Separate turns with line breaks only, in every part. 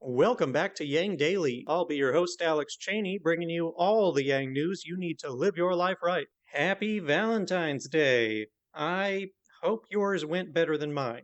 Welcome back to Yang Daily. I'll be your host, Alex Cheney, bringing you all the Yang news you need to live your life right. Happy Valentine's Day! I hope yours went better than mine.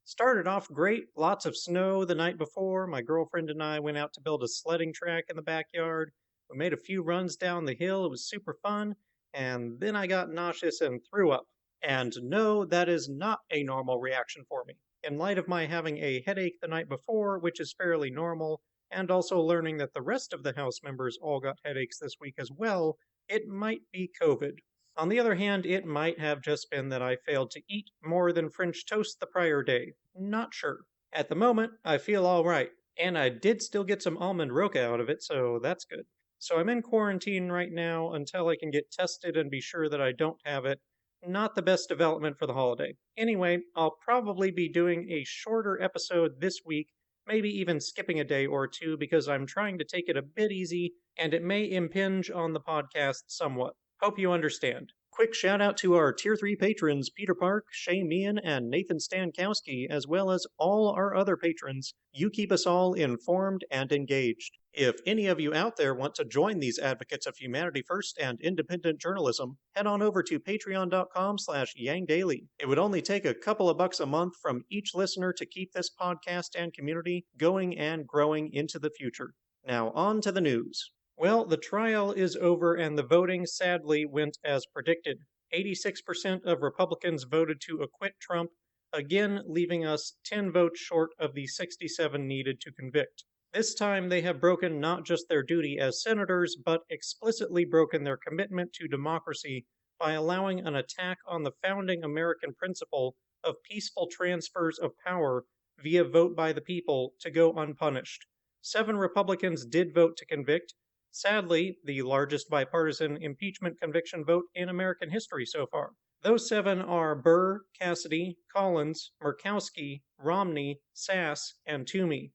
Started off great, lots of snow the night before. My girlfriend and I went out to build a sledding track in the backyard. We made a few runs down the hill. It was super fun. And then I got nauseous and threw up. And no, that is not a normal reaction for me. In light of my having a headache the night before, which is fairly normal, and also learning that the rest of the House members all got headaches this week as well, it might be COVID. On the other hand, it might have just been that I failed to eat more than French toast the prior day. Not sure. At the moment, I feel alright, and I did still get some almond roca out of it, so that's good. So I'm in quarantine right now until I can get tested and be sure that I don't have it. Not the best development for the holiday. Anyway, I'll probably be doing a shorter episode this week, maybe even skipping a day or two because I'm trying to take it a bit easy and it may impinge on the podcast somewhat. Hope you understand. Quick shout out to our Tier 3 patrons, Peter Park, Shay Meehan, and Nathan Stankowski, as well as all our other patrons. You keep us all informed and engaged. If any of you out there want to join these advocates of humanity first and independent journalism, head on over to patreon.com/YangDaily. It would only take a couple of bucks a month from each listener to keep this podcast and community going and growing into the future. Now on to the news. Well, the trial is over and the voting sadly went as predicted. 86% of Republicans voted to acquit Trump, again leaving us 10 votes short of the 67 needed to convict. This time they have broken not just their duty as senators, but explicitly broken their commitment to democracy by allowing an attack on the founding American principle of peaceful transfers of power via vote by the people to go unpunished. 7 Republicans did vote to convict. Sadly, the largest bipartisan impeachment conviction vote in American history so far. Those 7 are Burr, Cassidy, Collins, Murkowski, Romney, Sass, and Toomey.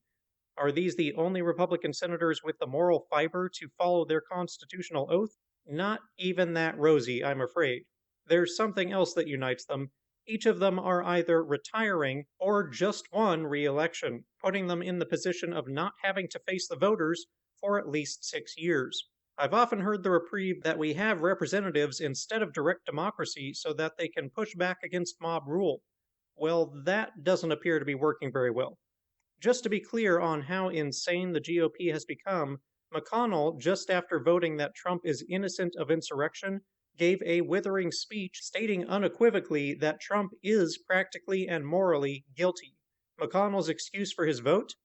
Are these the only Republican senators with the moral fiber to follow their constitutional oath? Not even that rosy, I'm afraid. There's something else that unites them. Each of them are either retiring or just won re-election, putting them in the position of not having to face the voters for at least 6 years. I've often heard the reprieve that we have representatives instead of direct democracy so that they can push back against mob rule. Well, that doesn't appear to be working very well. Just to be clear on how insane the GOP has become, McConnell, just after voting that Trump is innocent of insurrection, gave a withering speech stating unequivocally that Trump is practically and morally guilty. McConnell's excuse for his vote?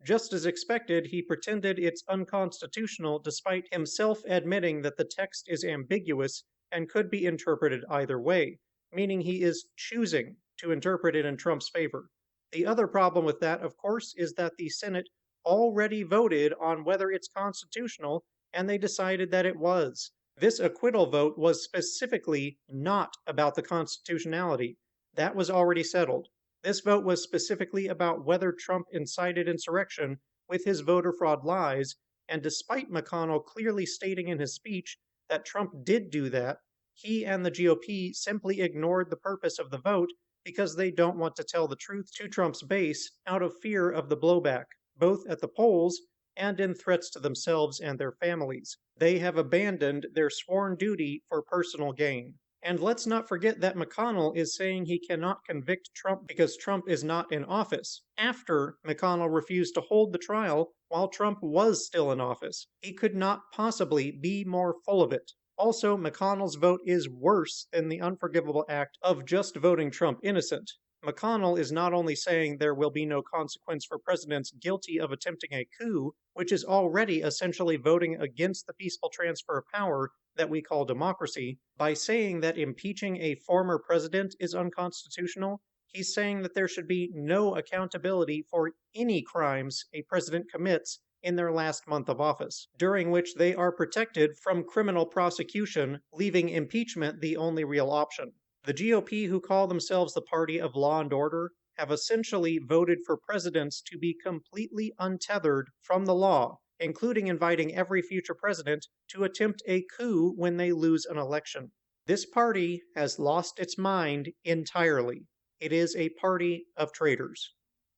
Just as expected, he pretended it's unconstitutional despite himself admitting that the text is ambiguous and could be interpreted either way, meaning he is choosing to interpret it in Trump's favor. The other problem with that, of course, is that the Senate already voted on whether it's constitutional, and they decided that it was. This acquittal vote was specifically not about the constitutionality. That was already settled. This vote was specifically about whether Trump incited insurrection with his voter fraud lies, and despite McConnell clearly stating in his speech that Trump did do that, he and the GOP simply ignored the purpose of the vote because they don't want to tell the truth to Trump's base out of fear of the blowback, both at the polls and in threats to themselves and their families. They have abandoned their sworn duty for personal gain. And let's not forget that McConnell is saying he cannot convict Trump because Trump is not in office, after McConnell refused to hold the trial while Trump was still in office. He could not possibly be more full of it. Also, McConnell's vote is worse than the unforgivable act of just voting Trump innocent. McConnell is not only saying there will be no consequence for presidents guilty of attempting a coup, which is already essentially voting against the peaceful transfer of power that we call democracy, by saying that impeaching a former president is unconstitutional, he's saying that there should be no accountability for any crimes a president commits in their last month of office, during which they are protected from criminal prosecution, leaving impeachment the only real option. The GOP, who call themselves the party of law and order, have essentially voted for presidents to be completely untethered from the law, including inviting every future president to attempt a coup when they lose an election. This party has lost its mind entirely. It is a party of traitors.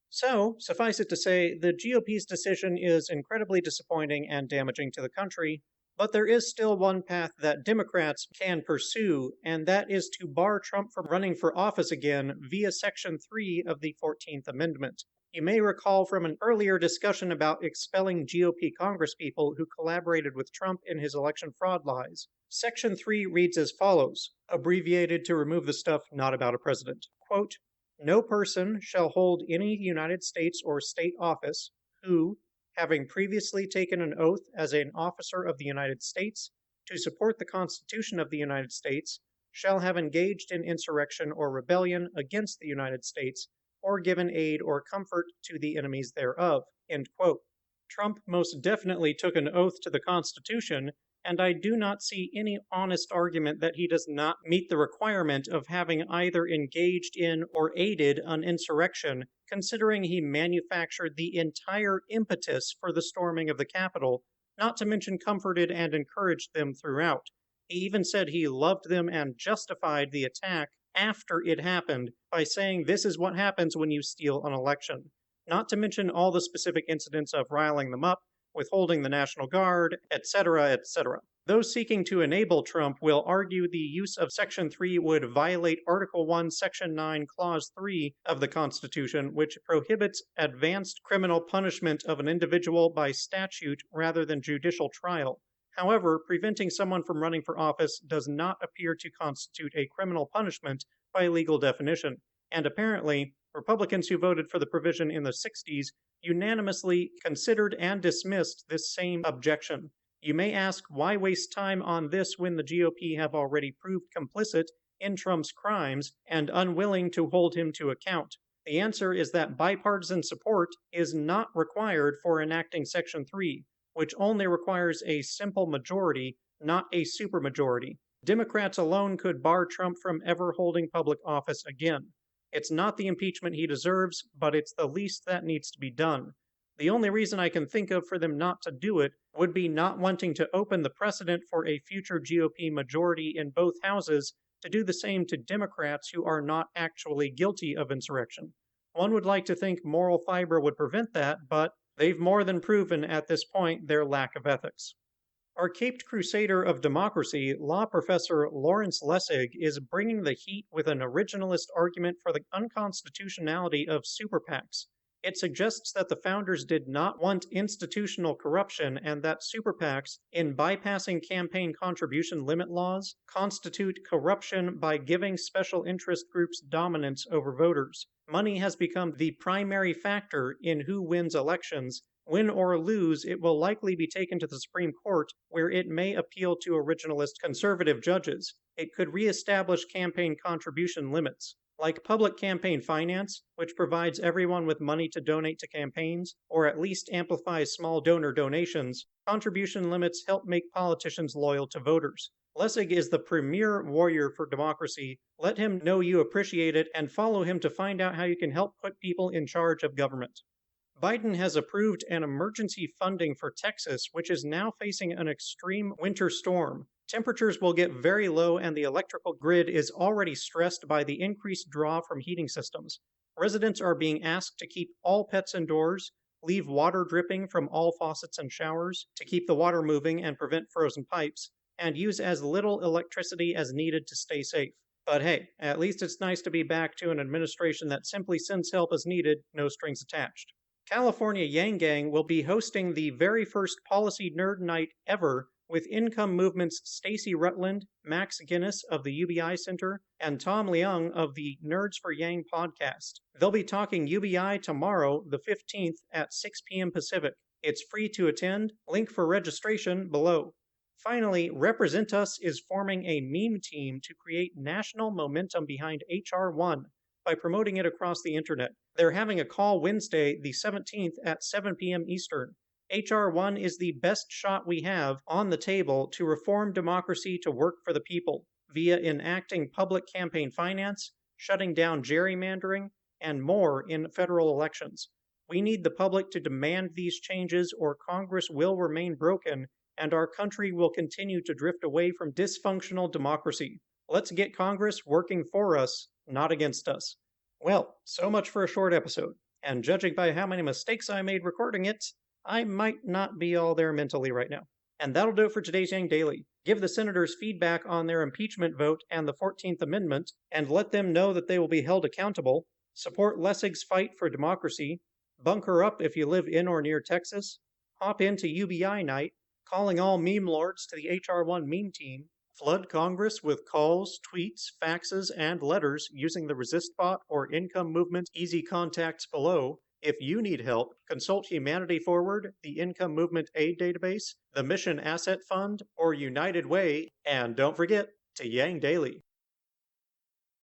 So, suffice it to say, the GOP's decision is incredibly disappointing and damaging to the country, but there is still one path that Democrats can pursue, and that is to bar Trump from running for office again via Section 3 of the 14th Amendment. You may recall from an earlier discussion about expelling GOP congresspeople who collaborated with Trump in his election fraud lies. Section 3 reads as follows, abbreviated to remove the stuff not about a president. Quote, no person shall hold any United States or state office who, having previously taken an oath as an officer of the United States to support the Constitution of the United States, shall have engaged in insurrection or rebellion against the United States, or given aid or comfort to the enemies thereof. End quote. Trump most definitely took an oath to the Constitution, and I do not see any honest argument that he does not meet the requirement of having either engaged in or aided an insurrection, considering he manufactured the entire impetus for the storming of the Capitol, not to mention comforted and encouraged them throughout. He even said he loved them and justified the attack after it happened by saying this is what happens when you steal an election. Not to mention all the specific incidents of riling them up, withholding the National Guard, etc., etc. Those seeking to enable Trump will argue the use of Section 3 would violate Article 1, Section 9, Clause 3 of the Constitution, which prohibits advanced criminal punishment of an individual by statute rather than judicial trial. However, preventing someone from running for office does not appear to constitute a criminal punishment by legal definition, and apparently, Republicans who voted for the provision in the 60s unanimously considered and dismissed this same objection. You may ask, why waste time on this when the GOP have already proved complicit in Trump's crimes and unwilling to hold him to account? The answer is that bipartisan support is not required for enacting Section 3, which only requires a simple majority, not a supermajority. Democrats alone could bar Trump from ever holding public office again. It's not the impeachment he deserves, but it's the least that needs to be done. The only reason I can think of for them not to do it would be not wanting to open the precedent for a future GOP majority in both houses to do the same to Democrats who are not actually guilty of insurrection. One would like to think moral fiber would prevent that, but they've more than proven at this point their lack of ethics. Our caped crusader of democracy, law professor Lawrence Lessig, is bringing the heat with an originalist argument for the unconstitutionality of super PACs. It suggests that the founders did not want institutional corruption and that super PACs, in bypassing campaign contribution limit laws, constitute corruption by giving special interest groups dominance over voters. Money has become the primary factor in who wins elections. Win or lose, it will likely be taken to the Supreme Court, where it may appeal to originalist conservative judges. It could reestablish campaign contribution limits. Like public campaign finance, which provides everyone with money to donate to campaigns, or at least amplifies small donor donations, contribution limits help make politicians loyal to voters. Lessig is the premier warrior for democracy. Let him know you appreciate it and follow him to find out how you can help put people in charge of government. Biden has approved an emergency funding for Texas, which is now facing an extreme winter storm. Temperatures will get very low, and the electrical grid is already stressed by the increased draw from heating systems. Residents are being asked to keep all pets indoors, leave water dripping from all faucets and showers to keep the water moving and prevent frozen pipes, and use as little electricity as needed to stay safe. But hey, at least it's nice to be back to an administration that simply sends help as needed, no strings attached. California Yang Gang will be hosting the very first Policy Nerd Night ever with Income Movement's Stacey Rutland, Max Guinness of the UBI Center, and Tom Leung of the Nerds for Yang podcast. They'll be talking UBI tomorrow, the 15th at 6 p.m. Pacific. It's free to attend. Link for registration below. Finally, Represent Us is forming a meme team to create national momentum behind H.R. 1 by promoting it across the internet. They're having a call Wednesday, the 17th at 7 p.m. Eastern. H.R. 1 is the best shot we have on the table to reform democracy to work for the people via enacting public campaign finance, shutting down gerrymandering, and more in federal elections. We need the public to demand these changes, or Congress will remain broken and our country will continue to drift away from dysfunctional democracy. Let's get Congress working for us, not against us. Well, so much for a short episode. And judging by how many mistakes I made recording it, I might not be all there mentally right now. And that'll do it for today's Yang Daily. Give the senators feedback on their impeachment vote and the 14th Amendment, and let them know that they will be held accountable. Support Lessig's fight for democracy. Bunker up if you live in or near Texas. Hop into UBI night, calling all meme lords to the HR1 meme team. Flood Congress with calls, tweets, faxes, and letters using the Resist bot or Income Movement easy contacts below. If you need help, consult Humanity Forward, the Income Movement Aid Database, the Mission Asset Fund, or United Way, and don't forget to Yang Daily.